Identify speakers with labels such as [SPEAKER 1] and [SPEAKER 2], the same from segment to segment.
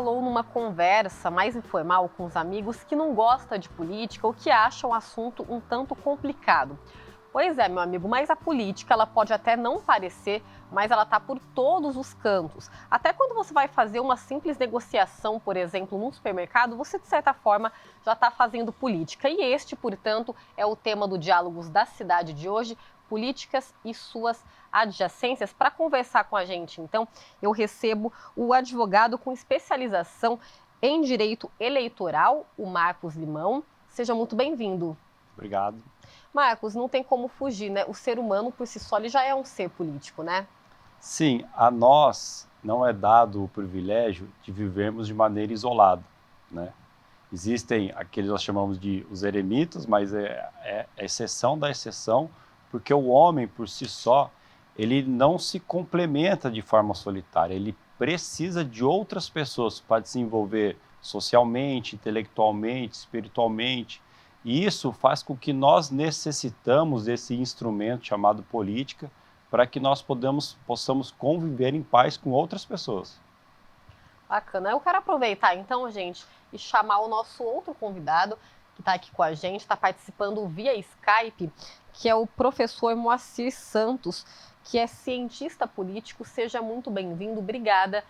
[SPEAKER 1] falou numa conversa mais informal com os amigos que não gosta de política ou que acha o assunto um tanto complicado. Pois é, meu amigo, mas a política ela pode até não parecer, mas ela está por todos os cantos. Até quando você vai fazer uma simples negociação, por exemplo, num supermercado, você de certa forma já está fazendo política. E este, portanto, é o tema do Diálogos da Cidade de hoje, políticas e suas adjacências. Para conversar com a gente, então, eu recebo o advogado com especialização em direito eleitoral, o Marcos Limão. Seja muito bem-vindo.
[SPEAKER 2] Obrigado.
[SPEAKER 1] Marcos, não tem como fugir, né? O ser humano, por si só, ele já é um ser político, né?
[SPEAKER 2] Sim, a nós não é dado o privilégio de vivermos de maneira isolada, né? Existem aqueles que nós chamamos de os eremitas, mas é a exceção da exceção, porque o homem, por si só, ele não se complementa de forma solitária, ele precisa de outras pessoas para desenvolver socialmente, intelectualmente, espiritualmente. E isso faz com que nós necessitamos desse instrumento chamado política para que nós possamos conviver em paz com outras pessoas.
[SPEAKER 1] Bacana. Eu quero aproveitar então, gente, e chamar o nosso outro convidado que está aqui com a gente, está participando via Skype, que é o professor Moacir Santos, que é cientista político. Seja muito bem-vindo. Obrigada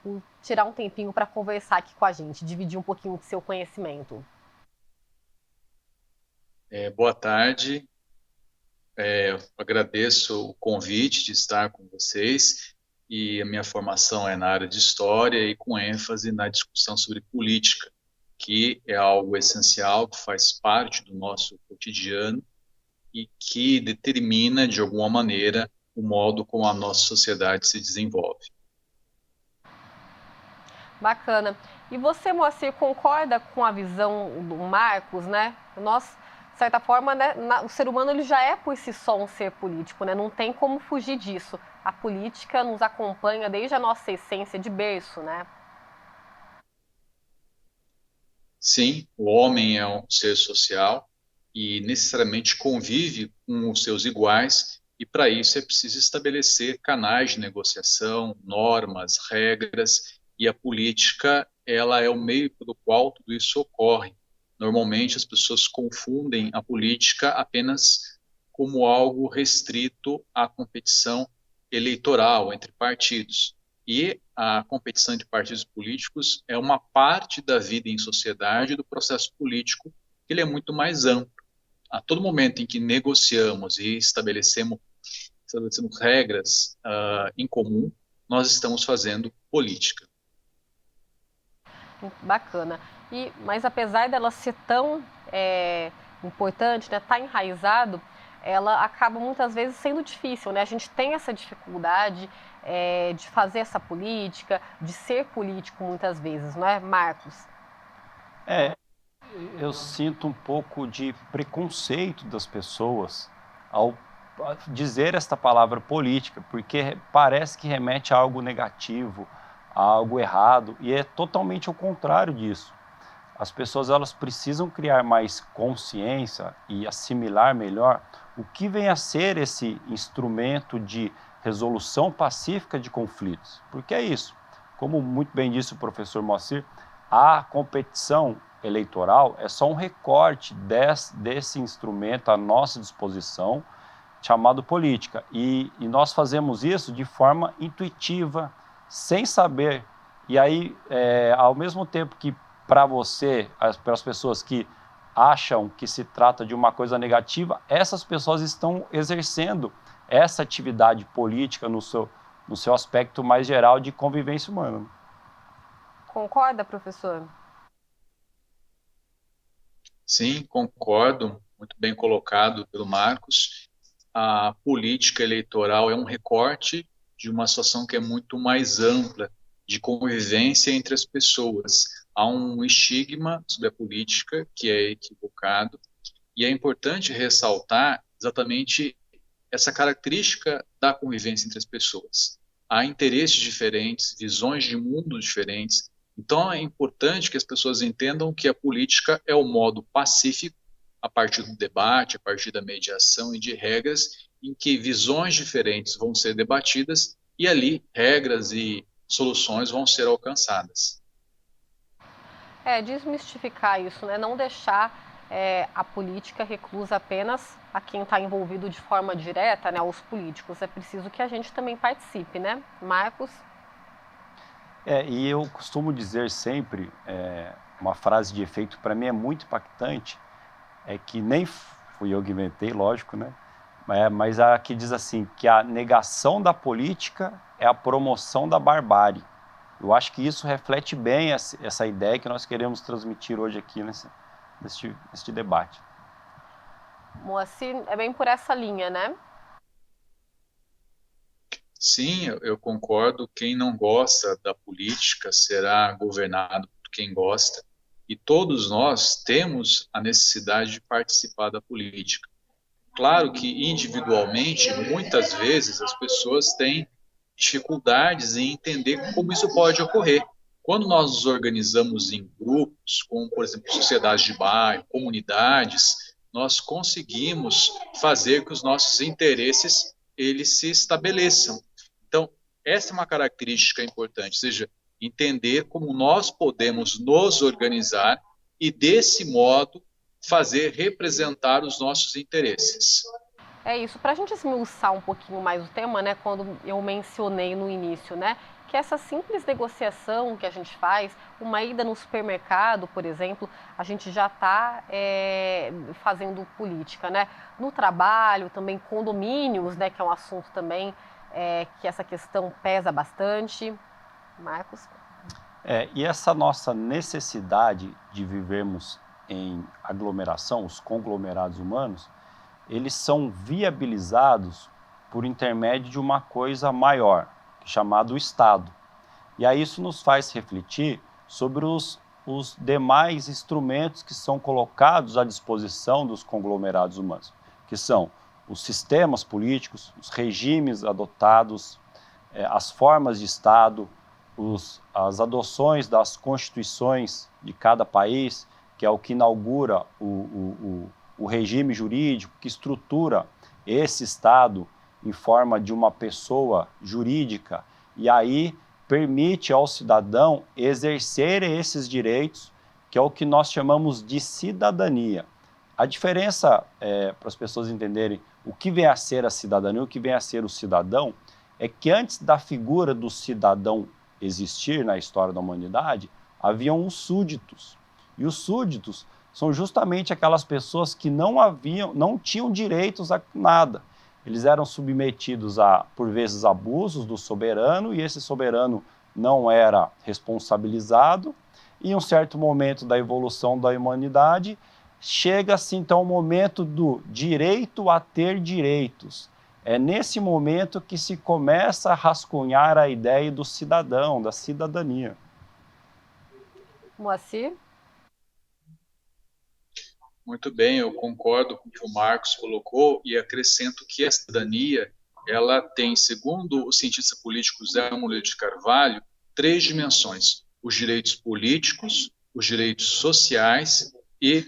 [SPEAKER 1] por tirar um tempinho para conversar aqui com a gente, dividir um pouquinho do seu conhecimento.
[SPEAKER 3] Boa tarde, agradeço o convite de estar com vocês e a minha formação é na área de História e com ênfase na discussão sobre política, que é algo essencial, que faz parte do nosso cotidiano e que determina, de alguma maneira, o modo como a nossa sociedade se desenvolve.
[SPEAKER 1] Bacana. E você, Moacir, concorda com a visão do Marcos, né? Nós, de certa forma, né, o ser humano ele já é por si só um ser político, né? Não tem como fugir disso. A política nos acompanha desde a nossa essência de berço, né?
[SPEAKER 3] Sim, o homem é um ser social e necessariamente convive com os seus iguais, e para isso é preciso estabelecer canais de negociação, normas, regras, e a política ela é o meio pelo qual tudo isso ocorre. Normalmente as pessoas confundem a política apenas como algo restrito à competição eleitoral entre partidos. E a competição entre partidos políticos é uma parte da vida em sociedade, do processo político, que ele é muito mais amplo. A todo momento em que negociamos e estabelecemos regras em comum, nós estamos fazendo política.
[SPEAKER 1] Bacana. Mas apesar dela ser tão importante, né, tá enraizado, ela acaba muitas vezes sendo difícil, né? A gente tem essa dificuldade de fazer essa política, de ser político muitas vezes, não é, Marcos?
[SPEAKER 2] Eu sinto um pouco de preconceito das pessoas ao dizer esta palavra política, porque parece que remete a algo negativo, a algo errado, e é totalmente o contrário disso. As pessoas elas precisam criar mais consciência e assimilar melhor o que vem a ser esse instrumento de resolução pacífica de conflitos. Porque é isso, como muito bem disse o professor Moacir, a competição eleitoral é só um recorte desse instrumento à nossa disposição, chamado política. E nós fazemos isso de forma intuitiva, sem saber. E aí, ao mesmo tempo que para você, para as pessoas que acham que se trata de uma coisa negativa, essas pessoas estão exercendo essa atividade política no seu aspecto mais geral de convivência humana.
[SPEAKER 1] Concorda, professor?
[SPEAKER 3] Sim, concordo, muito bem colocado pelo Marcos. A política eleitoral é um recorte de uma situação que é muito mais ampla, de convivência entre as pessoas. Há um estigma sobre a política que é equivocado, e é importante ressaltar exatamente essa característica da convivência entre as pessoas. Há interesses diferentes, visões de mundo diferentes, então é importante que as pessoas entendam que a política é o modo pacífico, a partir do debate, a partir da mediação e de regras, em que visões diferentes vão ser debatidas e ali regras e soluções vão ser alcançadas.
[SPEAKER 1] Desmistificar isso, né? Não deixar a política reclusa apenas a quem está envolvido de forma direta, né? Os políticos. É preciso que a gente também participe, né? Marcos?
[SPEAKER 2] E eu costumo dizer sempre, uma frase de efeito que para mim é muito impactante, é que nem fui eu que inventei, lógico, né? Mas a que diz assim, que a negação da política é a promoção da barbárie. Eu acho que isso reflete bem essa ideia que nós queremos transmitir hoje aqui neste debate.
[SPEAKER 1] Moacir, é bem por essa linha, né?
[SPEAKER 3] Sim, eu concordo. Quem não gosta da política será governado por quem gosta. E todos nós temos a necessidade de participar da política. Claro que individualmente, muitas vezes as pessoas têm dificuldades em entender como isso pode ocorrer. Quando nós nos organizamos em grupos, como por exemplo sociedades de bairro, comunidades, nós conseguimos fazer que os nossos interesses eles se estabeleçam. Então, essa é uma característica importante, ou seja, entender como nós podemos nos organizar e desse modo fazer representar os nossos interesses.
[SPEAKER 1] É isso. Para a gente esmiuçar um pouquinho mais o tema, né, quando eu mencionei no início, né, que essa simples negociação que a gente faz, uma ida no supermercado, por exemplo, a gente já está fazendo política, né? No trabalho, também condomínios, né, que é um assunto também que essa questão pesa bastante. Marcos?
[SPEAKER 2] E essa nossa necessidade de vivermos em aglomeração, os conglomerados humanos, eles são viabilizados por intermédio de uma coisa maior, chamado Estado. E aí isso nos faz refletir sobre os demais instrumentos que são colocados à disposição dos conglomerados humanos, que são os sistemas políticos, os regimes adotados, as formas de Estado, as adoções das constituições de cada país, que é o que inaugura o regime jurídico, que estrutura esse Estado em forma de uma pessoa jurídica, e aí permite ao cidadão exercer esses direitos, que é o que nós chamamos de cidadania. A diferença, para as pessoas entenderem o que vem a ser a cidadania, o que vem a ser o cidadão, é que antes da figura do cidadão existir na história da humanidade, haviam os súditos. E os súditos são justamente aquelas pessoas que não tinham direitos a nada. Eles eram submetidos a, por vezes, abusos do soberano, e esse soberano não era responsabilizado. E em um certo momento da evolução da humanidade, chega-se então o momento do direito a ter direitos. É nesse momento que se começa a rascunhar a ideia do cidadão, da cidadania.
[SPEAKER 1] Moacir?
[SPEAKER 3] Muito bem, eu concordo com o que o Marcos colocou e acrescento que a cidadania, ela tem, segundo o cientista político Zé Moreira de Carvalho, 3 dimensões: os direitos políticos, os direitos sociais e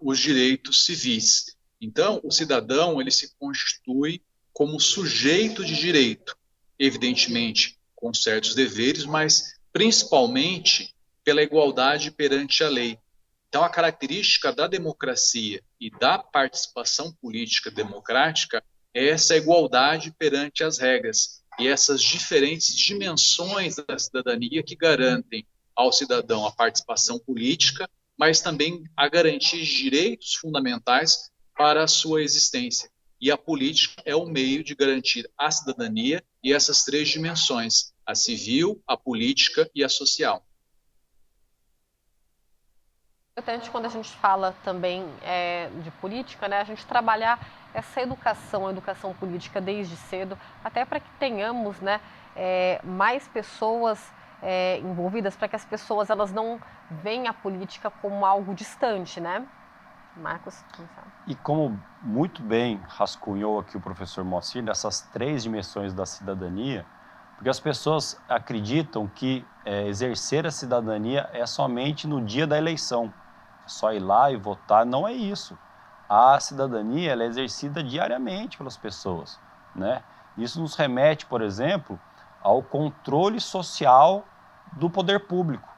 [SPEAKER 3] os direitos civis. Então, o cidadão ele se constitui como sujeito de direito, evidentemente com certos deveres, mas principalmente pela igualdade perante a lei. Então, a característica da democracia e da participação política democrática é essa igualdade perante as regras e essas diferentes dimensões da cidadania que garantem ao cidadão a participação política, mas também a garantir direitos fundamentais para a sua existência. E a política é o meio de garantir a cidadania e essas 3 dimensões: a civil, a política e a social.
[SPEAKER 1] É importante, quando a gente fala também de política, né, a gente trabalhar essa educação, a educação política desde cedo, até para que tenhamos, né, mais pessoas envolvidas, para que as pessoas elas não veem a política como algo distante, né? Marcos?
[SPEAKER 2] E como muito bem rascunhou aqui o professor Moacir, nessas 3 dimensões da cidadania, porque as pessoas acreditam que exercer a cidadania é somente no dia da eleição, só ir lá e votar. Não é isso. A cidadania ela é exercida diariamente pelas pessoas, né? Isso nos remete, por exemplo, ao controle social do poder público.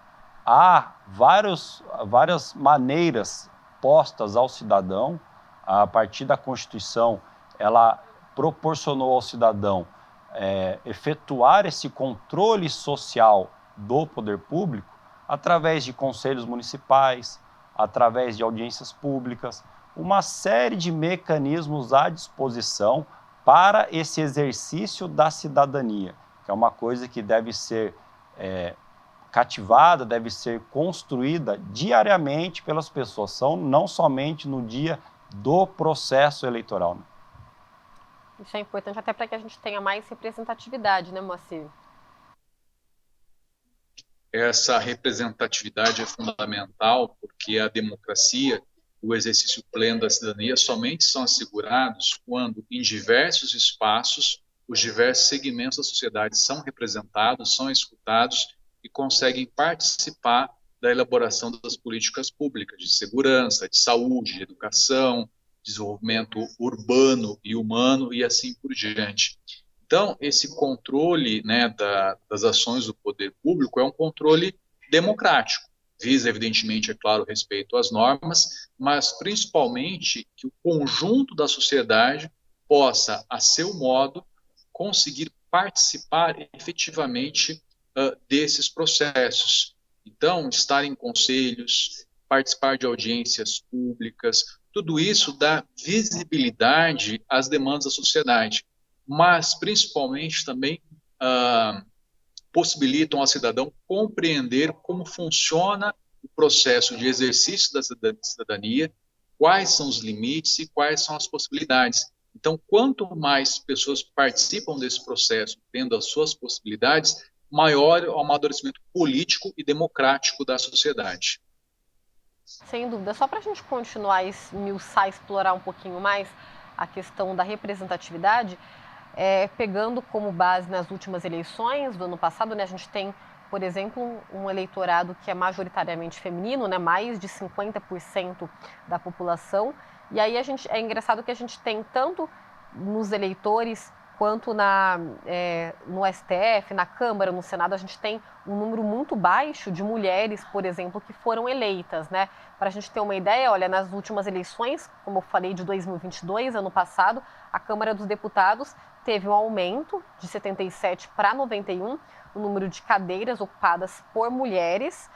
[SPEAKER 2] há várias maneiras postas ao cidadão. A partir da Constituição, ela proporcionou ao cidadão efetuar esse controle social do poder público através de conselhos municipais, através de audiências públicas, uma série de mecanismos à disposição para esse exercício da cidadania, que é uma coisa que deve ser cativada, deve ser construída diariamente pelas pessoas, não somente no dia do processo eleitoral.
[SPEAKER 1] Isso é importante até para que a gente tenha mais representatividade, né, Moacir?
[SPEAKER 3] Essa representatividade é fundamental porque a democracia, o exercício pleno da cidadania somente são assegurados quando, em diversos espaços, os diversos segmentos da sociedade são representados, são escutados e conseguem participar da elaboração das políticas públicas de segurança, de saúde, de educação, desenvolvimento urbano e humano e assim por diante. Então, esse controle, né, das ações do poder público é um controle democrático. Visa, evidentemente, é claro, respeito às normas, mas principalmente que o conjunto da sociedade possa, a seu modo, conseguir participar efetivamente desses processos. Então, estar em conselhos, participar de audiências públicas, tudo isso dá visibilidade às demandas da sociedade, mas principalmente também possibilitam ao cidadão compreender como funciona o processo de exercício da cidadania, quais são os limites e quais são as possibilidades. Então, quanto mais pessoas participam desse processo, tendo as suas possibilidades, maior o amadurecimento político e democrático da sociedade.
[SPEAKER 1] Sem dúvida. Só para a gente continuar a esmiuçar, explorar um pouquinho mais a questão da representatividade, pegando como base nas últimas eleições do ano passado, né, a gente tem, por exemplo, um eleitorado que é majoritariamente feminino, né, mais de 50% da população. E aí é engraçado que a gente tem tanto nos eleitores quanto no STF, na Câmara, no Senado, a gente tem um número muito baixo de mulheres, por exemplo, que foram eleitas, né? Para a gente ter uma ideia, olha, nas últimas eleições, como eu falei, de 2022, ano passado, a Câmara dos Deputados teve um aumento de 77 para 91, o número de cadeiras ocupadas por mulheres,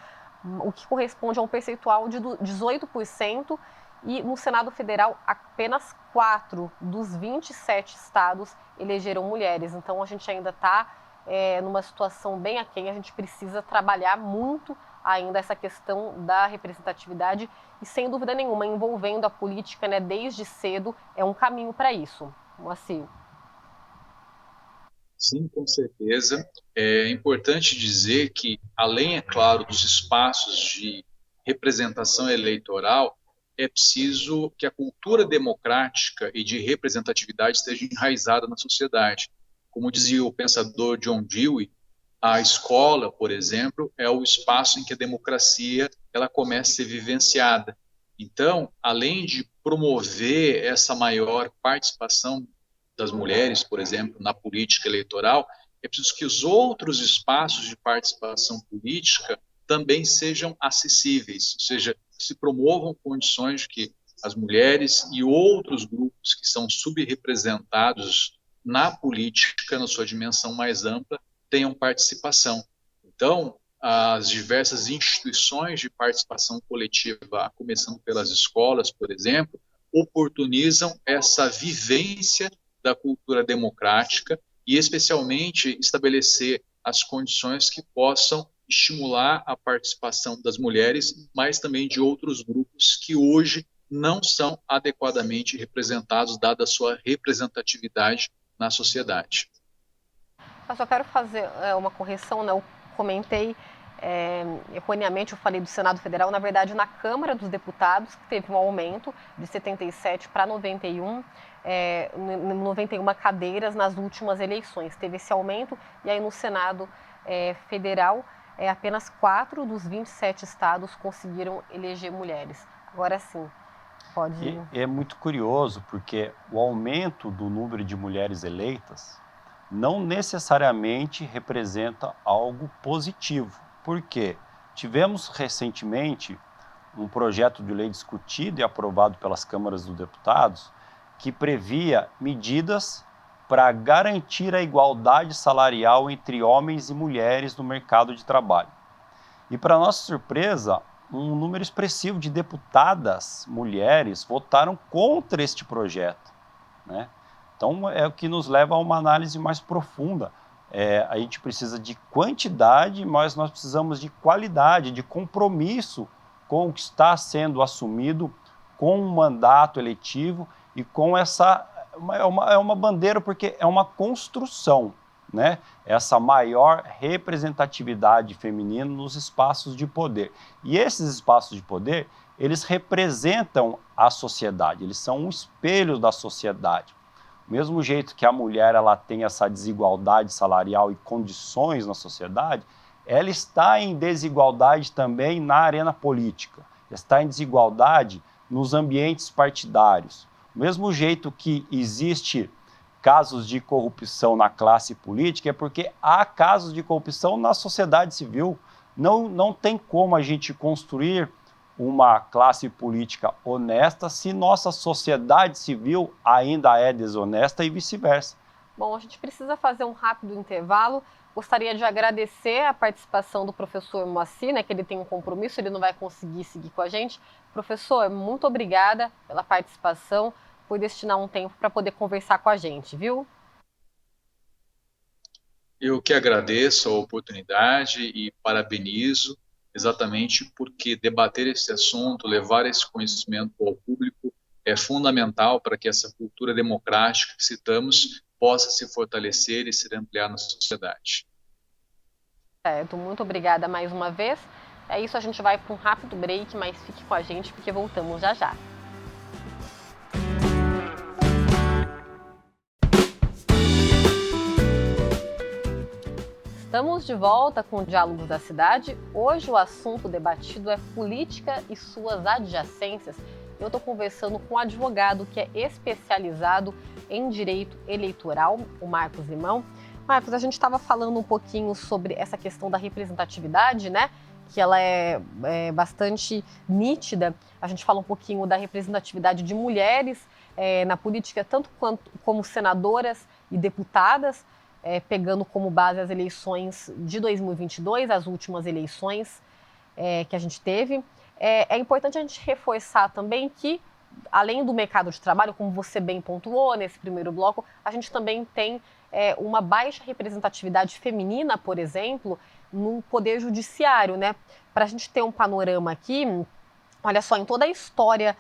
[SPEAKER 1] o que corresponde a um percentual de 18%, e no Senado Federal apenas 4 dos 27 estados elegeram mulheres. Então a gente ainda está numa situação bem aquém, a gente precisa trabalhar muito ainda essa questão da representatividade e, sem dúvida nenhuma, envolvendo a política, né, desde cedo, é um caminho para isso. Moacir.
[SPEAKER 3] Sim, com certeza. É importante dizer que, além, é claro, dos espaços de representação eleitoral, é preciso que a cultura democrática e de representatividade esteja enraizada na sociedade. Como dizia o pensador John Dewey, a escola, por exemplo, é o espaço em que a democracia ela começa a ser vivenciada. Então, além de promover essa maior participação das mulheres, por exemplo, na política eleitoral, é preciso que os outros espaços de participação política também sejam acessíveis, ou seja, se promovam condições de que as mulheres e outros grupos que são subrepresentados na política, na sua dimensão mais ampla, tenham participação. Então, as diversas instituições de participação coletiva, começando pelas escolas, por exemplo, oportunizam essa vivência da cultura democrática e, especialmente, estabelecer as condições que possam estimular a participação das mulheres, mas também de outros grupos que hoje não são adequadamente representados, dada a sua representatividade na sociedade.
[SPEAKER 1] Eu só quero fazer uma correção, né? Eu comentei erroneamente, eu falei do Senado Federal, na verdade na Câmara dos Deputados, que teve um aumento de 77 para 91, 91 cadeiras nas últimas eleições. Teve esse aumento, e aí no Senado Federal, apenas 4 dos 27 estados conseguiram eleger mulheres. Agora sim, pode...
[SPEAKER 2] E é muito curioso, porque o aumento do número de mulheres eleitas não necessariamente representa algo positivo. Por quê? tivemos recentemente um projeto de lei discutido e aprovado pelas câmaras dos deputados que previa medidas para garantir a igualdade salarial entre homens e mulheres no mercado de trabalho. E, para nossa surpresa, um número expressivo de deputadas mulheres votaram contra este projeto, né? Então, é o que nos leva a uma análise mais profunda. A gente precisa de quantidade, mas nós precisamos de qualidade, de compromisso com o que está sendo assumido, com um mandato eletivo e com essa... É uma bandeira porque é uma construção, né? Essa maior representatividade feminina nos espaços de poder. E esses espaços de poder, eles representam a sociedade, eles são um espelho da sociedade. Do mesmo jeito que a mulher ela tem essa desigualdade salarial e condições na sociedade, ela está em desigualdade também na arena política, está em desigualdade nos ambientes partidários. Do mesmo jeito que existe casos de corrupção na classe política, é porque há casos de corrupção na sociedade civil. Não tem como a gente construir uma classe política honesta se nossa sociedade civil ainda é desonesta e vice-versa.
[SPEAKER 1] Bom, a gente precisa fazer um rápido intervalo. Gostaria de agradecer a participação do professor Moacir, né, que ele tem um compromisso, ele não vai conseguir seguir com a gente. Professor, muito obrigada pela participação, por destinar um tempo para poder conversar com a gente, viu?
[SPEAKER 3] Eu que agradeço a oportunidade e parabenizo, exatamente porque debater esse assunto, levar esse conhecimento ao público é fundamental para que essa cultura democrática que citamos possa se fortalecer e se ampliar na sociedade.
[SPEAKER 1] Certo, muito obrigada mais uma vez. É isso, a gente vai para um rápido break, mas fique com a gente porque voltamos já já. Estamos de volta com o Diálogos da Cidade. Hoje o assunto debatido é política e suas adjacências. Eu estou conversando com um advogado que é especializado em direito eleitoral, o Marcos Limão. Marcos, a gente estava falando um pouquinho sobre essa questão da representatividade, né? Que ela é bastante nítida. A gente fala um pouquinho da representatividade de mulheres na política, tanto como senadoras e deputadas, pegando como base as eleições de 2022, as últimas eleições que a gente teve. É importante a gente reforçar também que, além do mercado de trabalho, como você bem pontuou nesse primeiro bloco, a gente também tem uma baixa representatividade feminina, por exemplo, no Poder Judiciário, né? Para a gente ter um panorama aqui, olha só, em toda a história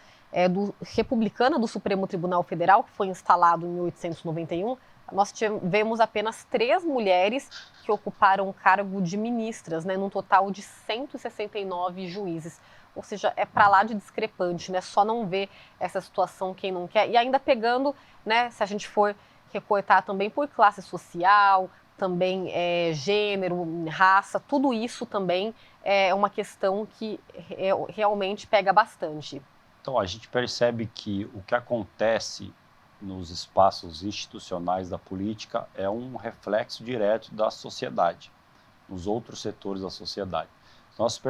[SPEAKER 1] republicana do Supremo Tribunal Federal, que foi instalado em 1891, nós tivemos apenas 3 mulheres que ocuparam o cargo de ministras, né, num total de 169 juízes. Ou seja, é para lá de discrepante, né? Só não ver essa situação quem não quer. E ainda pegando, né, se a gente for recortar também por classe social, também gênero, raça, tudo isso também é uma questão que realmente pega bastante.
[SPEAKER 2] Então, a gente percebe que o que acontece nos espaços institucionais da política é um reflexo direto da sociedade, nos outros setores da sociedade. Se nós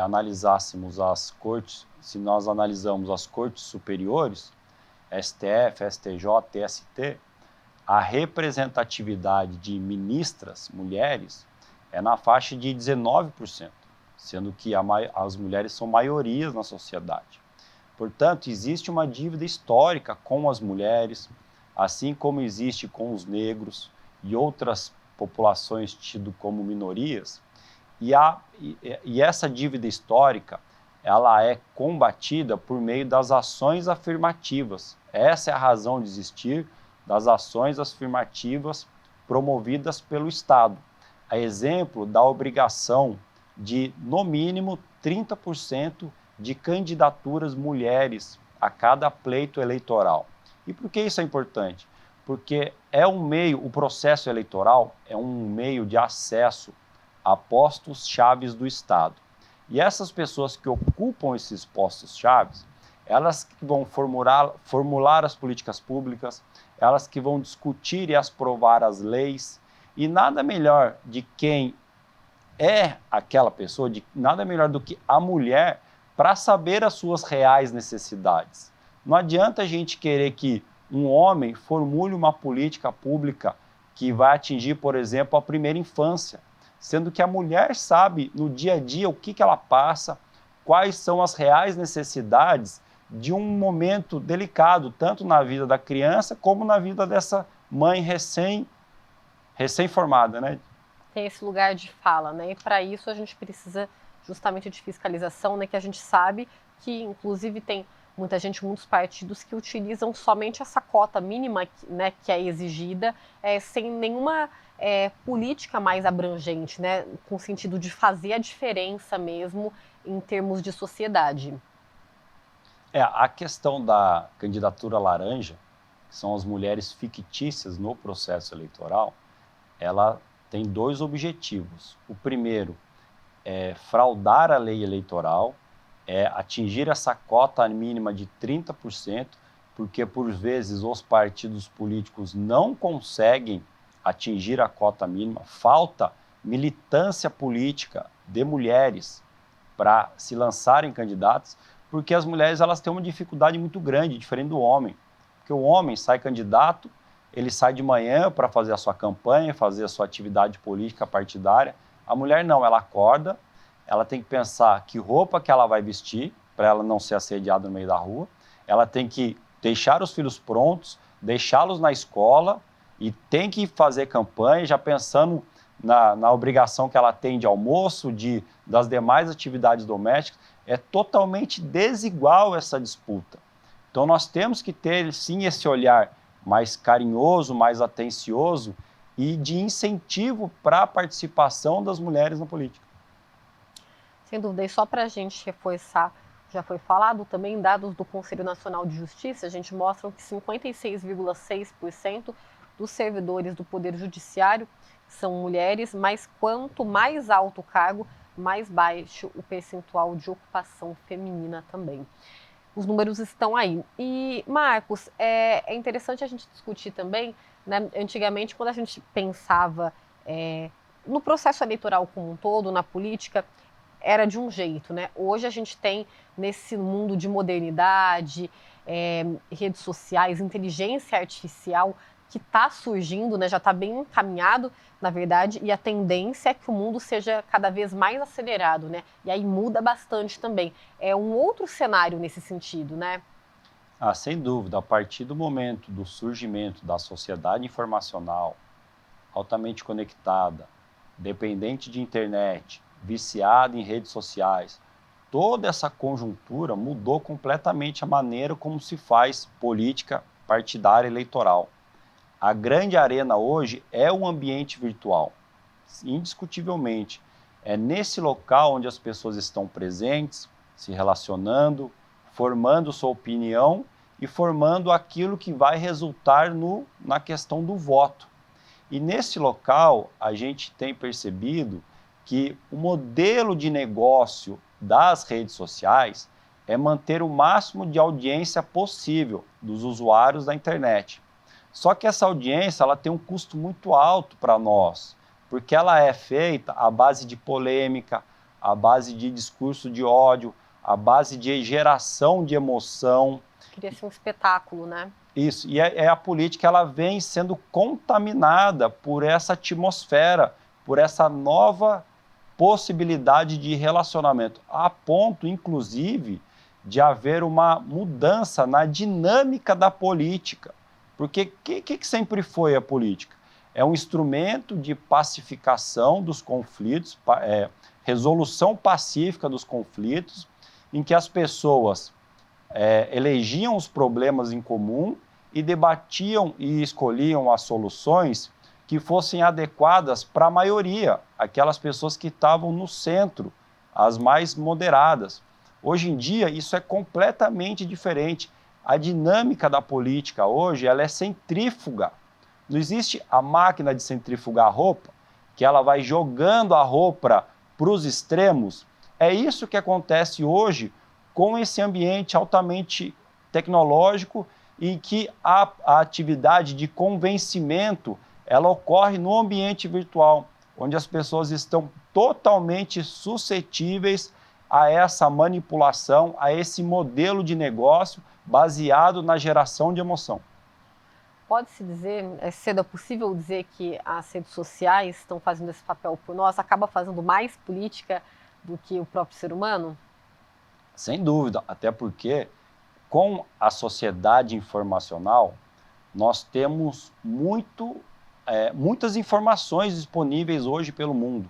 [SPEAKER 2] analisássemos as cortes, se nós analisamos as cortes superiores, STF, STJ, TST, a representatividade de ministras, mulheres, é na faixa de 19%, sendo que as mulheres são maiorias na sociedade. Portanto, existe uma dívida histórica com as mulheres, assim como existe com os negros e outras populações tidas como minorias. E essa dívida histórica, ela é combatida por meio das ações afirmativas. Essa é a razão de existir das ações afirmativas promovidas pelo Estado. A exemplo da obrigação de, no mínimo, 30% de candidaturas mulheres a cada pleito eleitoral. E por que isso é importante? Porque o processo eleitoral é um meio de acesso a postos-chaves do Estado. E essas pessoas que ocupam esses postos-chaves, elas que vão formular as políticas públicas, elas que vão discutir e aprovar as leis, e nada melhor de quem é aquela pessoa de nada melhor do que a mulher para saber as suas reais necessidades. Não adianta a gente querer que um homem formule uma política pública que vai atingir, por exemplo, a primeira infância, sendo que a mulher sabe no dia a dia o que ela passa, quais são as reais necessidades de um momento delicado, tanto na vida da criança como na vida dessa mãe recém-formada, né?
[SPEAKER 1] Tem esse lugar de fala, né? E para isso a gente precisa justamente de fiscalização, né? Que a gente sabe que, inclusive, tem muita gente, muitos partidos que utilizam somente essa cota mínima, né? Que é exigida, sem nenhuma política mais abrangente, né? Com o sentido de fazer a diferença mesmo em termos de sociedade.
[SPEAKER 2] A questão da candidatura laranja, que são as mulheres fictícias no processo eleitoral, ela tem dois objetivos. O primeiro é fraudar a lei eleitoral, é atingir essa cota mínima de 30%, porque por vezes os partidos políticos não conseguem atingir a cota mínima, falta militância política de mulheres para se lançarem candidatos, porque as mulheres elas têm uma dificuldade muito grande, diferente do homem. Porque o homem sai candidato, ele sai de manhã para fazer a sua campanha, fazer a sua atividade política partidária. A mulher não, ela acorda, ela tem que pensar que roupa que ela vai vestir, para ela não ser assediada no meio da rua, ela tem que deixar os filhos prontos, deixá-los na escola e tem que fazer campanha, já pensando na obrigação que ela tem de almoço, das demais atividades domésticas. É totalmente desigual essa disputa. Então nós temos que ter, sim, esse olhar mais carinhoso, mais atencioso e de incentivo para a participação das mulheres na política.
[SPEAKER 1] Sem dúvida, e só para a gente reforçar, já foi falado também, dados do Conselho Nacional de Justiça, a gente mostra que 56,6% dos servidores do Poder Judiciário são mulheres, mas quanto mais alto o cargo, mais baixo o percentual de ocupação feminina também. Os números estão aí. E, Marcos, é interessante a gente discutir também, né? Antigamente, quando a gente pensava no processo eleitoral como um todo, na política, era de um jeito, né? Hoje a gente tem, nesse mundo de modernidade, redes sociais, inteligência artificial, que está surgindo, né? Já está bem encaminhado, na verdade, e a tendência é que o mundo seja cada vez mais acelerado, né? E aí muda bastante também. É um outro cenário nesse sentido, né?
[SPEAKER 2] Sem dúvida, a partir do momento do surgimento da sociedade informacional, altamente conectada, dependente de internet, viciada em redes sociais, toda essa conjuntura mudou completamente a maneira como se faz política partidária eleitoral. A grande arena hoje é o ambiente virtual, indiscutivelmente. É nesse local onde as pessoas estão presentes, se relacionando, formando sua opinião e formando aquilo que vai resultar na questão do voto. E nesse local, a gente tem percebido que o modelo de negócio das redes sociais é manter o máximo de audiência possível dos usuários da internet. Só que essa audiência ela tem um custo muito alto para nós, porque ela é feita à base de polêmica, à base de discurso de ódio, à base de geração de emoção.
[SPEAKER 1] Queria ser um espetáculo, né?
[SPEAKER 2] Isso, e a política ela vem sendo contaminada por essa atmosfera, por essa nova possibilidade de relacionamento, a ponto, inclusive, de haver uma mudança na dinâmica da política. Porque o que sempre foi a política? É um instrumento de pacificação dos conflitos, resolução pacífica dos conflitos, em que as pessoas elegiam os problemas em comum e debatiam e escolhiam as soluções que fossem adequadas para a maioria, aquelas pessoas que estavam no centro, as mais moderadas. Hoje em dia, isso é completamente diferente. A dinâmica da política hoje ela é centrífuga. Não existe a máquina de centrifugar roupa, que ela vai jogando a roupa para os extremos. É isso que acontece hoje com esse ambiente altamente tecnológico em que a atividade de convencimento ela ocorre no ambiente virtual, onde as pessoas estão totalmente suscetíveis a essa manipulação, a esse modelo de negócio baseado na geração de emoção.
[SPEAKER 1] Pode-se dizer, é cedo, é possível dizer que as redes sociais estão fazendo esse papel por nós, acaba fazendo mais política do que o próprio ser humano?
[SPEAKER 2] Sem dúvida, até porque com a sociedade informacional, nós temos muitas informações disponíveis hoje pelo mundo.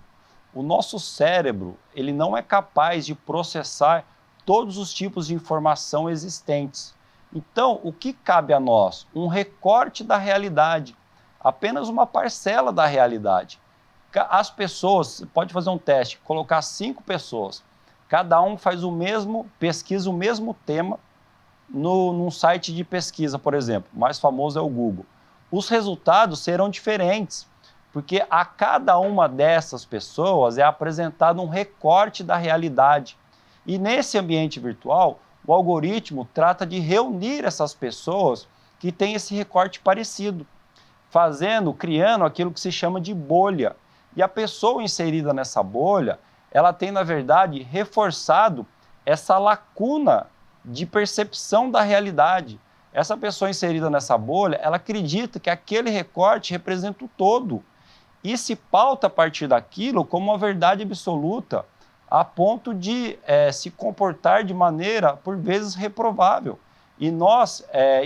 [SPEAKER 2] O nosso cérebro, ele não é capaz de processar todos os tipos de informação existentes. Então, o que cabe a nós? Um recorte da realidade, apenas uma parcela da realidade. As pessoas, pode fazer um teste, colocar 5 pessoas, cada um faz pesquisa o mesmo tema num site de pesquisa, por exemplo, o mais famoso é o Google. Os resultados serão diferentes, porque a cada uma dessas pessoas é apresentado um recorte da realidade. E nesse ambiente virtual, o algoritmo trata de reunir essas pessoas que têm esse recorte parecido, criando aquilo que se chama de bolha. E a pessoa inserida nessa bolha, ela tem, na verdade, reforçado essa lacuna de percepção da realidade. Essa pessoa inserida nessa bolha, ela acredita que aquele recorte representa o todo e se pauta a partir daquilo como uma verdade absoluta, a ponto de se comportar de maneira, por vezes, reprovável. E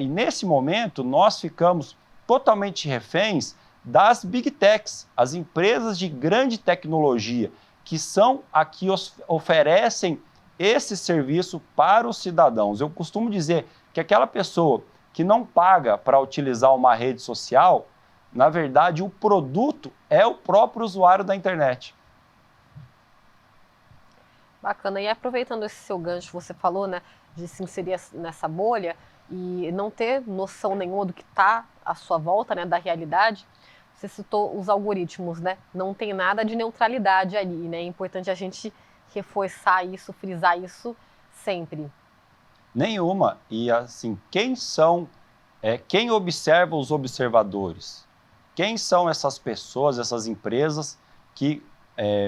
[SPEAKER 2] nesse momento, nós ficamos totalmente reféns das Big Techs, as empresas de grande tecnologia, que são as que oferecem esse serviço para os cidadãos. Eu costumo dizer que aquela pessoa que não paga para utilizar uma rede social, na verdade, o produto é o próprio usuário da internet.
[SPEAKER 1] Bacana. E aproveitando esse seu gancho, você falou, né, de se inserir nessa bolha e não ter noção nenhuma do que está à sua volta, né, da realidade. Você citou os algoritmos, né? Não tem nada de neutralidade ali, né? É importante a gente reforçar isso, frisar isso sempre.
[SPEAKER 2] Nenhuma. E assim, quem observa os observadores? Quem são essas pessoas, essas empresas que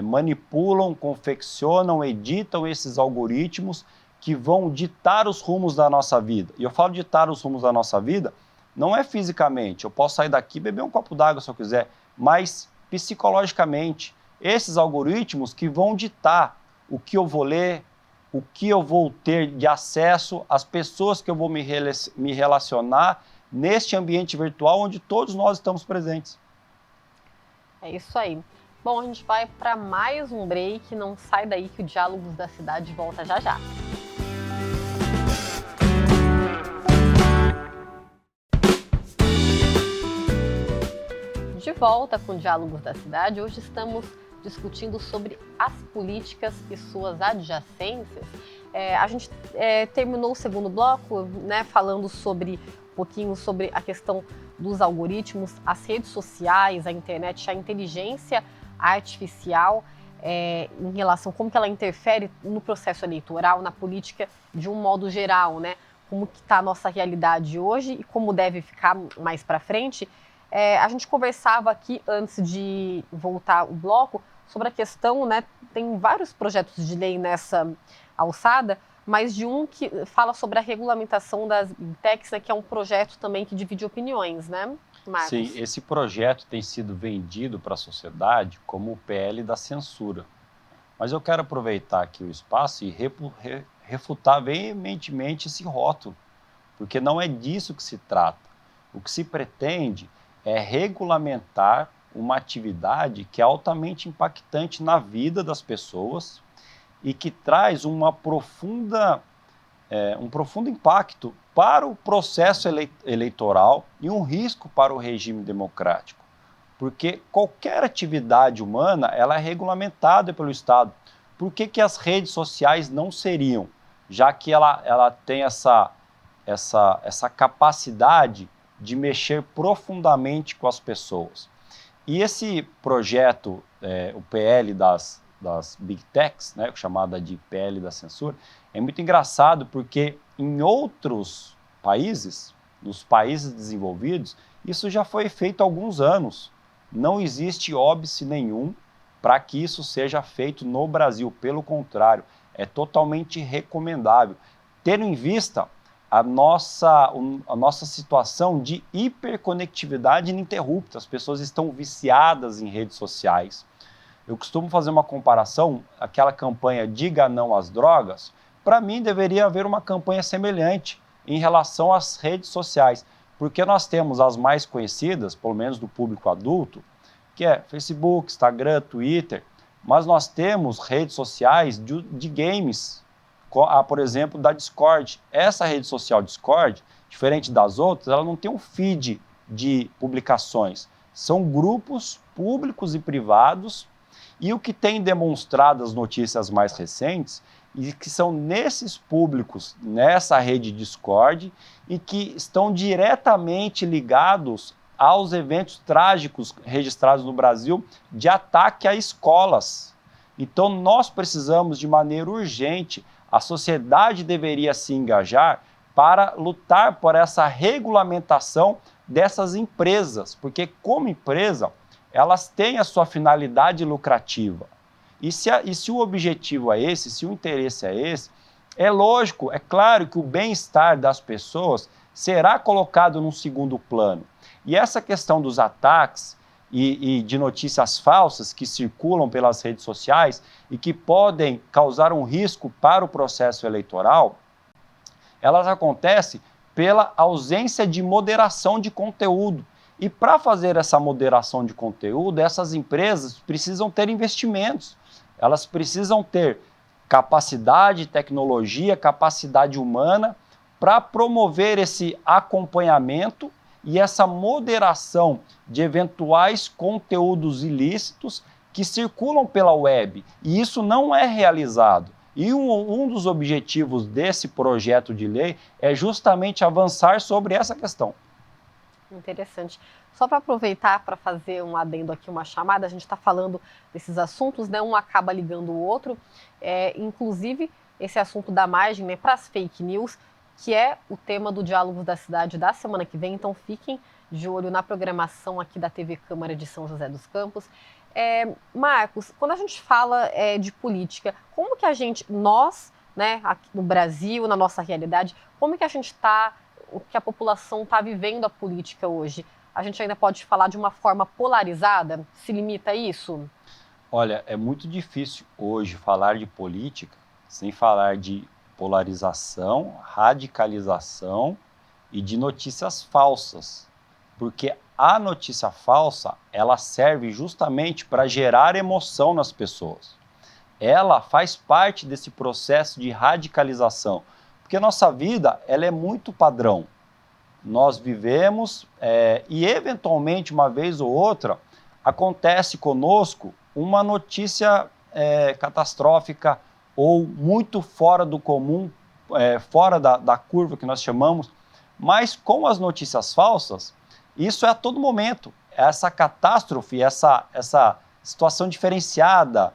[SPEAKER 2] manipulam, confeccionam, editam esses algoritmos que vão ditar os rumos da nossa vida? E eu falo ditar os rumos da nossa vida, não é fisicamente, eu posso sair daqui e beber um copo d'água se eu quiser, mas psicologicamente, esses algoritmos que vão ditar o que eu vou ler, o que eu vou ter de acesso, as pessoas que eu vou me relacionar neste ambiente virtual onde todos nós estamos presentes.
[SPEAKER 1] É isso aí. Bom, a gente vai para mais um break, não sai daí que o Diálogos da Cidade volta já já. De volta com Diálogos da Cidade, hoje estamos discutindo sobre as políticas e suas adjacências. A gente terminou o segundo bloco, né, falando um pouquinho sobre a questão dos algoritmos, as redes sociais, a internet, a inteligência artificial, em relação a como que ela interfere no processo eleitoral, na política de um modo geral, né? Como que está a nossa realidade hoje e como deve ficar mais para frente. A gente conversava aqui, antes de voltar o bloco, sobre a questão, né, tem vários projetos de lei nessa alçada, mas de um que fala sobre a regulamentação das Big Techs, né, que é um projeto também que divide opiniões, né, Marcos?
[SPEAKER 2] Sim, esse projeto tem sido vendido para a sociedade como o PL da censura. Mas eu quero aproveitar aqui o espaço e refutar veementemente esse rótulo, porque não é disso que se trata. O que se pretende é regulamentar uma atividade que é altamente impactante na vida das pessoas e que traz um profundo impacto para o processo eleitoral e um risco para o regime democrático. Porque qualquer atividade humana ela é regulamentada pelo Estado. Por que as redes sociais não seriam? Já que ela tem essa capacidade de mexer profundamente com as pessoas. E esse projeto, o PL das Big Techs, né, chamada de PL da censura, é muito engraçado porque em outros países, nos países desenvolvidos, isso já foi feito há alguns anos. Não existe óbice nenhum para que isso seja feito no Brasil. Pelo contrário, é totalmente recomendável, tendo em vista a nossa situação de hiperconectividade ininterrupta. As pessoas estão viciadas em redes sociais. Eu costumo fazer uma comparação, aquela campanha Diga Não às Drogas, para mim deveria haver uma campanha semelhante em relação às redes sociais, porque nós temos as mais conhecidas, pelo menos do público adulto, que é Facebook, Instagram, Twitter, mas nós temos redes sociais de games, por exemplo, da Discord. Essa rede social Discord, diferente das outras, ela não tem um feed de publicações, são grupos públicos e privados, e o que tem demonstrado as notícias mais recentes, e que são nesses públicos, nessa rede Discord, e que estão diretamente ligados aos eventos trágicos registrados no Brasil de ataque a escolas. Então nós precisamos de maneira urgente, a sociedade deveria se engajar para lutar por essa regulamentação dessas empresas, porque como empresa, elas têm a sua finalidade lucrativa. E se o objetivo é esse, se o interesse é esse, é lógico, é claro que o bem-estar das pessoas será colocado num segundo plano. E essa questão dos ataques e de notícias falsas que circulam pelas redes sociais e que podem causar um risco para o processo eleitoral, elas acontecem pela ausência de moderação de conteúdo. E para fazer essa moderação de conteúdo, essas empresas precisam ter investimentos, elas precisam ter capacidade, tecnologia, capacidade humana para promover esse acompanhamento e essa moderação de eventuais conteúdos ilícitos que circulam pela web. E isso não é realizado. E um dos objetivos desse projeto de lei é justamente avançar sobre essa questão.
[SPEAKER 1] Interessante. Só para aproveitar para fazer um adendo aqui, uma chamada, a gente está falando desses assuntos, né? Um acaba ligando o outro, inclusive esse assunto da margem, né, para as fake news, que é o tema do Diálogos da Cidade da semana que vem, então fiquem de olho na programação aqui da TV Câmara de São José dos Campos. Marcos, quando a gente fala de política, como que nós, né, aqui no Brasil, na nossa realidade, como que a gente está, o que a população está vivendo a política hoje? A gente ainda pode falar de uma forma polarizada? Se limita a isso?
[SPEAKER 2] Olha, é muito difícil hoje falar de política sem falar de polarização, radicalização e de notícias falsas. Porque a notícia falsa, ela serve justamente para gerar emoção nas pessoas. Ela faz parte desse processo de radicalização. Porque nossa vida, ela é muito padrão. Nós vivemos e, eventualmente, uma vez ou outra, acontece conosco uma notícia catastrófica ou muito fora do comum, fora da curva que nós chamamos. Mas com as notícias falsas, isso é a todo momento. Essa catástrofe, essa situação diferenciada,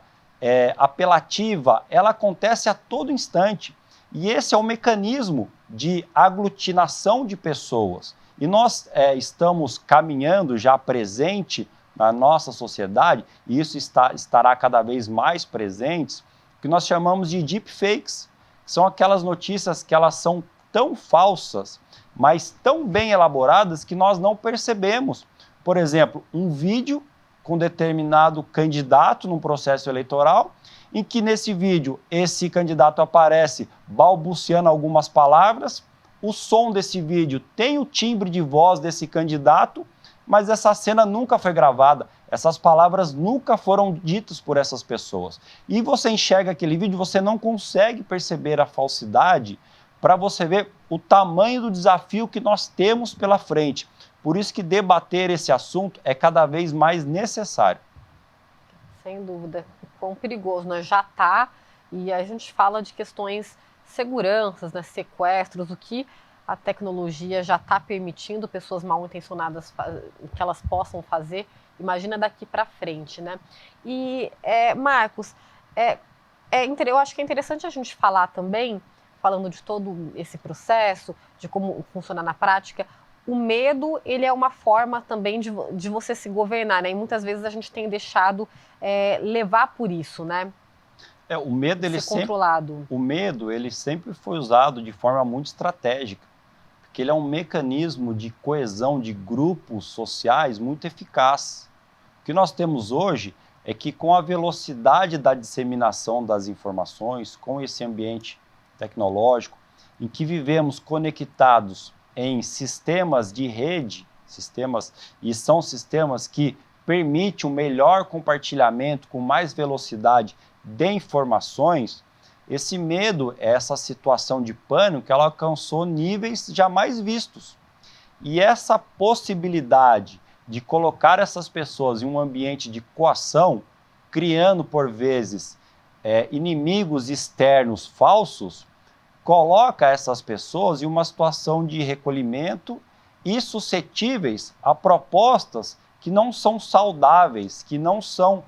[SPEAKER 2] apelativa, ela acontece a todo instante. E esse é o mecanismo de aglutinação de pessoas. E nós estamos caminhando já presente na nossa sociedade, e isso estará cada vez mais presente, que nós chamamos de deepfakes. São aquelas notícias que elas são tão falsas, mas tão bem elaboradas que nós não percebemos. Por exemplo, um vídeo com determinado candidato num processo eleitoral, em que nesse vídeo esse candidato aparece balbuciando algumas palavras, o som desse vídeo tem o timbre de voz desse candidato, mas essa cena nunca foi gravada, essas palavras nunca foram ditas por essas pessoas. E você enxerga aquele vídeo, você não consegue perceber a falsidade para você ver o tamanho do desafio que nós temos pela frente. Por isso que debater esse assunto é cada vez mais necessário.
[SPEAKER 1] Sem dúvida. Quão perigoso, né? Já está, e a gente fala de questões seguranças, né? Sequestros, o que a tecnologia já está permitindo pessoas mal intencionadas que elas possam fazer. Imagina daqui para frente, né? E, Marcos, eu acho que é interessante a gente falar também, falando de todo esse processo, de como funciona na prática, o medo, ele é uma forma também de você se governar, né? E muitas vezes a gente tem deixado levar por isso, né?
[SPEAKER 2] O medo,
[SPEAKER 1] ser controlado.
[SPEAKER 2] O medo, ele sempre foi usado de forma muito estratégica, porque ele é um mecanismo de coesão de grupos sociais muito eficaz. O que nós temos hoje é que, com a velocidade da disseminação das informações, com esse ambiente tecnológico, em que vivemos conectados em sistemas de rede, e são sistemas que permitem um melhor compartilhamento com mais velocidade de informações, esse medo, essa situação de pânico, ela alcançou níveis jamais vistos. E essa possibilidade de colocar essas pessoas em um ambiente de coação, criando, por vezes, inimigos externos falsos, coloca essas pessoas em uma situação de recolhimento e suscetíveis a propostas que não são saudáveis, que não são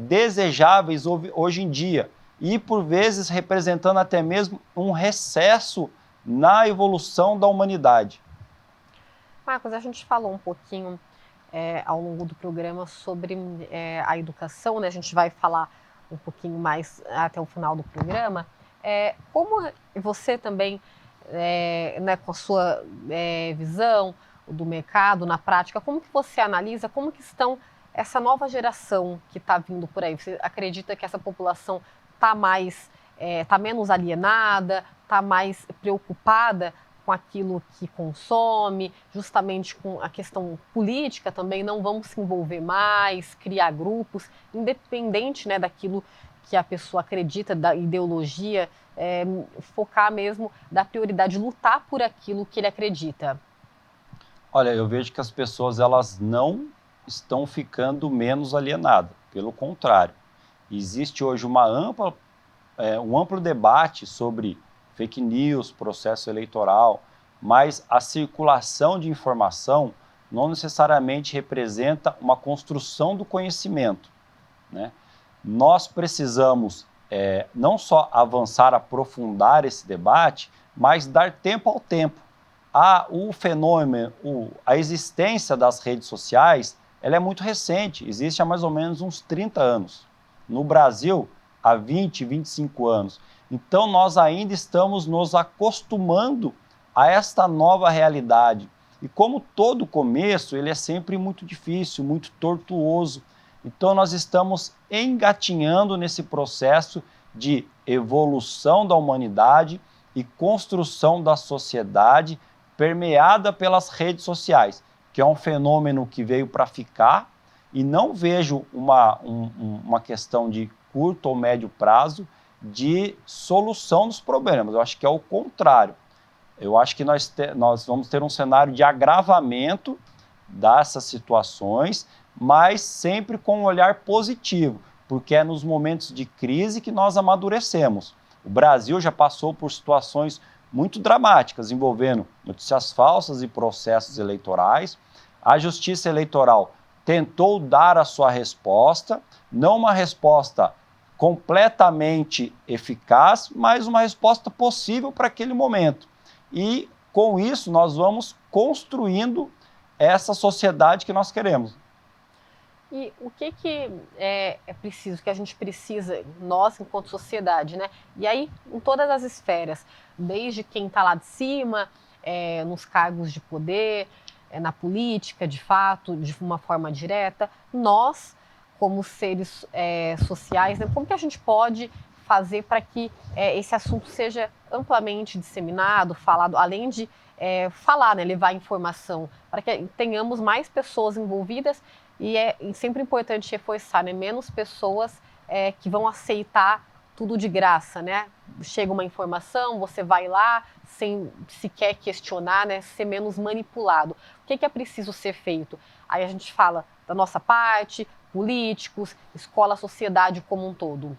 [SPEAKER 2] desejáveis hoje em dia, e por vezes representando até mesmo um recesso na evolução da humanidade.
[SPEAKER 1] Marcos, a gente falou um pouquinho ao longo do programa sobre a educação, né? A gente vai falar um pouquinho mais até o final do programa. Como você também, né, com a sua visão do mercado, na prática, como que você analisa, como que estão essa nova geração que está vindo por aí? Você acredita que essa população está menos alienada, está mais preocupada com aquilo que consome, justamente com a questão política também, não vamos se envolver mais, criar grupos, independente, né, daquilo que a pessoa acredita, da ideologia, focar mesmo da prioridade, lutar por aquilo que ele acredita?
[SPEAKER 2] Olha, eu vejo que as pessoas, elas não estão ficando menos alienadas, pelo contrário. Existe hoje um amplo debate sobre fake news, processo eleitoral, mas a circulação de informação não necessariamente representa uma construção do conhecimento, né? Nós precisamos não só avançar, aprofundar esse debate, mas dar tempo ao tempo. O fenômeno, a existência das redes sociais, ela é muito recente, existe há mais ou menos uns 30 anos. No Brasil, há 20, 25 anos. Então, nós ainda estamos nos acostumando a esta nova realidade. E como todo começo, ele é sempre muito difícil, muito tortuoso. Então, nós estamos engatinhando nesse processo de evolução da humanidade e construção da sociedade permeada pelas redes sociais, que é um fenômeno que veio para ficar, e não vejo uma questão de curto ou médio prazo de solução dos problemas. Eu acho que é o contrário. Eu acho que nós vamos ter um cenário de agravamento dessas situações, mas sempre com um olhar positivo, porque é nos momentos de crise que nós amadurecemos. O Brasil já passou por situações muito dramáticas, envolvendo notícias falsas e processos eleitorais. A Justiça Eleitoral tentou dar a sua resposta, não uma resposta completamente eficaz, mas uma resposta possível para aquele momento. E, com isso, nós vamos construindo essa sociedade que nós queremos.
[SPEAKER 1] E o que é preciso, que a gente precisa, nós enquanto sociedade, né? E aí, em todas as esferas, desde quem está lá de cima, nos cargos de poder, na política, de fato, de uma forma direta, nós, como seres sociais, né, como que a gente pode fazer para que esse assunto seja amplamente disseminado, falado, além de falar, né, levar informação, para que tenhamos mais pessoas envolvidas. E é sempre importante reforçar, né? Menos pessoas que vão aceitar tudo de graça, né? Chega uma informação, você vai lá sem sequer questionar, né? Ser menos manipulado. O que é preciso ser feito? Aí a gente fala da nossa parte, políticos, escola, sociedade como um todo.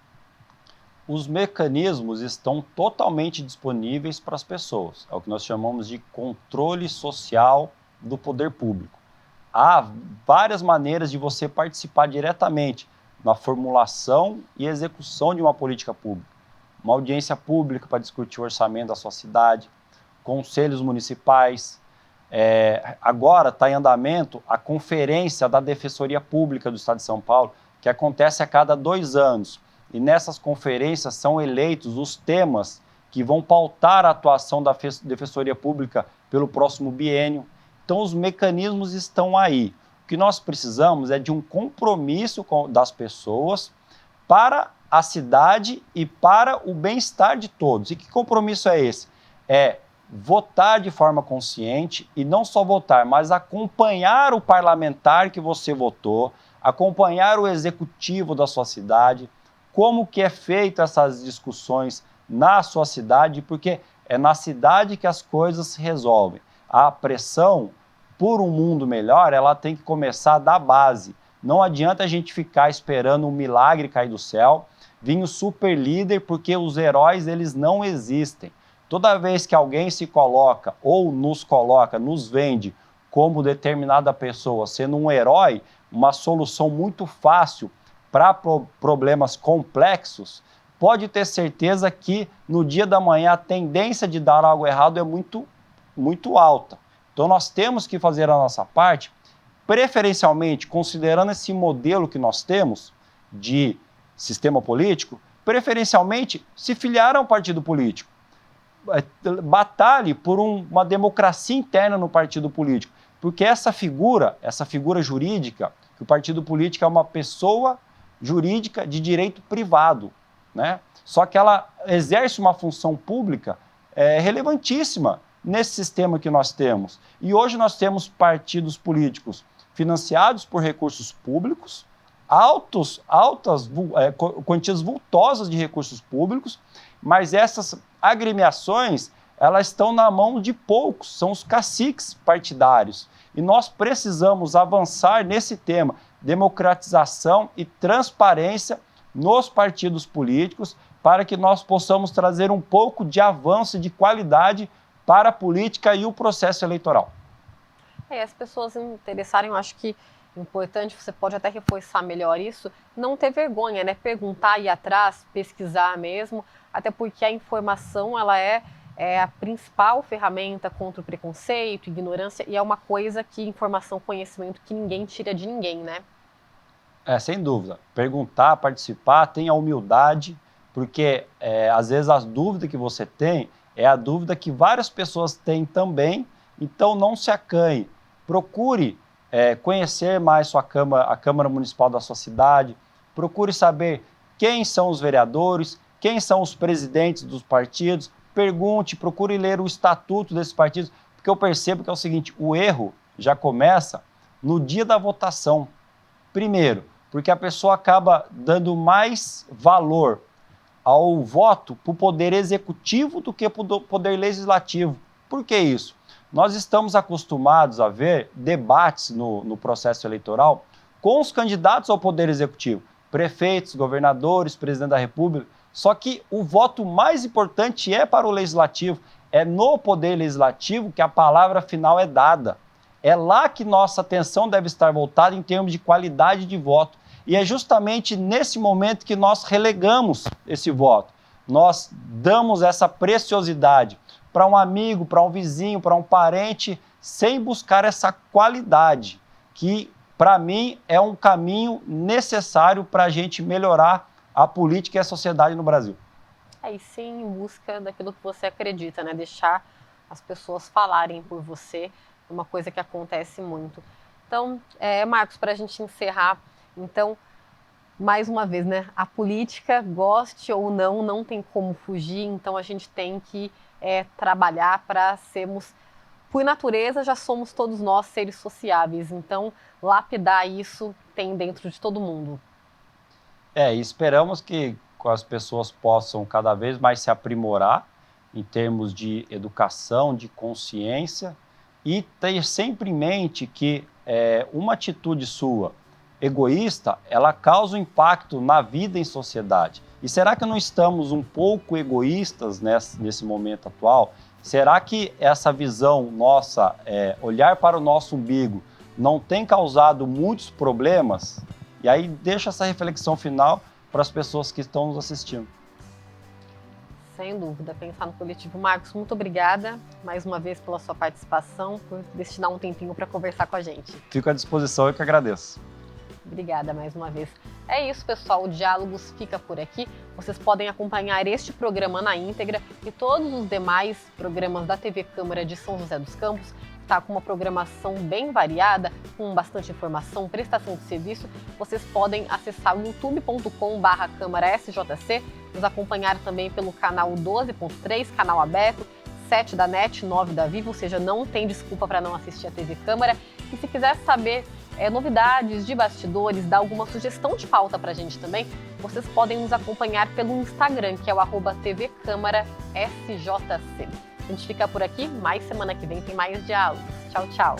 [SPEAKER 2] Os mecanismos estão totalmente disponíveis para as pessoas. É o que nós chamamos de controle social do poder público. Há várias maneiras de você participar diretamente na formulação e execução de uma política pública. Uma audiência pública para discutir o orçamento da sua cidade, conselhos municipais, Agora está em andamento a conferência da Defensoria Pública do Estado de São Paulo, que acontece a cada 2 anos. E nessas conferências são eleitos os temas que vão pautar a atuação da Defensoria Pública pelo próximo biênio. Então, os mecanismos estão aí. O que nós precisamos é de um compromisso das pessoas para a cidade e para o bem-estar de todos. E que compromisso é esse? É votar de forma consciente e não só votar, mas acompanhar o parlamentar que você votou, acompanhar o executivo da sua cidade, como que é feita essas discussões na sua cidade, porque é na cidade que as coisas se resolvem. A pressão por um mundo melhor, ela tem que começar da base. Não adianta a gente ficar esperando um milagre cair do céu, vir o super líder, porque os heróis, eles não existem. Toda vez que alguém se coloca ou nos vende como determinada pessoa sendo um herói, uma solução muito fácil para problemas complexos, pode ter certeza que no dia da manhã a tendência de dar algo errado é muito, muito alta. Então nós temos que fazer a nossa parte, preferencialmente considerando esse modelo que nós temos de sistema político, preferencialmente se filiar a um partido político. Batalhe por uma democracia interna no partido político, porque essa figura jurídica, que o partido político é uma pessoa jurídica de direito privado, né? Só que ela exerce uma função pública relevantíssima nesse sistema que nós temos. E hoje nós temos partidos políticos financiados por recursos públicos, altas quantias vultosas de recursos públicos, mas essas agremiações, elas estão na mão de poucos, são os caciques partidários. E nós precisamos avançar nesse tema, democratização e transparência nos partidos políticos, para que nós possamos trazer um pouco de avanço e de qualidade para a política e o processo eleitoral.
[SPEAKER 1] As pessoas se interessarem, eu acho que é importante, você pode até reforçar melhor isso, não ter vergonha, né? Perguntar, ir atrás, pesquisar mesmo, até porque a informação ela é a principal ferramenta contra o preconceito, ignorância, e é uma coisa que informação, conhecimento que ninguém tira de ninguém, né?
[SPEAKER 2] Sem dúvida. Perguntar, participar, tenha humildade, porque às vezes a dúvida que você tem é a dúvida que várias pessoas têm também, então não se acanhe. Procure conhecer mais a Câmara Municipal da sua cidade, procure saber quem são os vereadores, quem são os presidentes dos partidos, pergunte, procure ler o estatuto desses partidos, porque eu percebo que é o seguinte, o erro já começa no dia da votação. Primeiro, porque a pessoa acaba dando mais valor ao voto para o poder executivo do que para o poder legislativo. Por que isso? Nós estamos acostumados a ver debates no processo eleitoral com os candidatos ao poder executivo, prefeitos, governadores, presidente da República, só que o voto mais importante é para o legislativo, é no poder legislativo que a palavra final é dada. É lá que nossa atenção deve estar voltada em termos de qualidade de voto. E é justamente nesse momento que nós relegamos esse voto. Nós damos essa preciosidade para um amigo, para um vizinho, para um parente, sem buscar essa qualidade, que para mim é um caminho necessário para a gente melhorar a política e a sociedade no Brasil.
[SPEAKER 1] E sim, em busca daquilo que você acredita, né? Deixar as pessoas falarem por você, é uma coisa que acontece muito. Então, Marcos, para a gente encerrar, então, mais uma vez, né? A política, goste ou não, não tem como fugir, então a gente tem que trabalhar para sermos, por natureza, já somos todos nós seres sociáveis, então lapidar isso tem dentro de todo mundo.
[SPEAKER 2] E esperamos que as pessoas possam cada vez mais se aprimorar em termos de educação, de consciência, e ter sempre em mente que uma atitude sua egoísta, ela causa um impacto na vida em sociedade. E será que não estamos um pouco egoístas nesse momento atual? Será que essa visão nossa, olhar para o nosso umbigo, não tem causado muitos problemas? E aí deixa essa reflexão final para as pessoas que estão nos assistindo.
[SPEAKER 1] Sem dúvida, pensar no coletivo. Marcos, muito obrigada mais uma vez pela sua participação, por destinar um tempinho para conversar com a gente.
[SPEAKER 2] Fico à disposição e que agradeço.
[SPEAKER 1] Obrigada mais uma vez. É isso, pessoal. O Diálogos fica por aqui. Vocês podem acompanhar este programa na íntegra e todos os demais programas da TV Câmara de São José dos Campos. Está com uma programação bem variada, com bastante informação, prestação de serviço. Vocês podem acessar o youtube.com/câmarasjc, nos acompanhar também pelo canal 12.3, canal aberto, 7 da NET, 9 da Vivo, ou seja, não tem desculpa para não assistir a TV Câmara. E se quiser saber novidades de bastidores, dar alguma sugestão de pauta para a gente também, vocês podem nos acompanhar pelo Instagram, que é o @tvcâmarasjc. A gente fica por aqui, mais semana que vem tem mais diálogos. Tchau, tchau!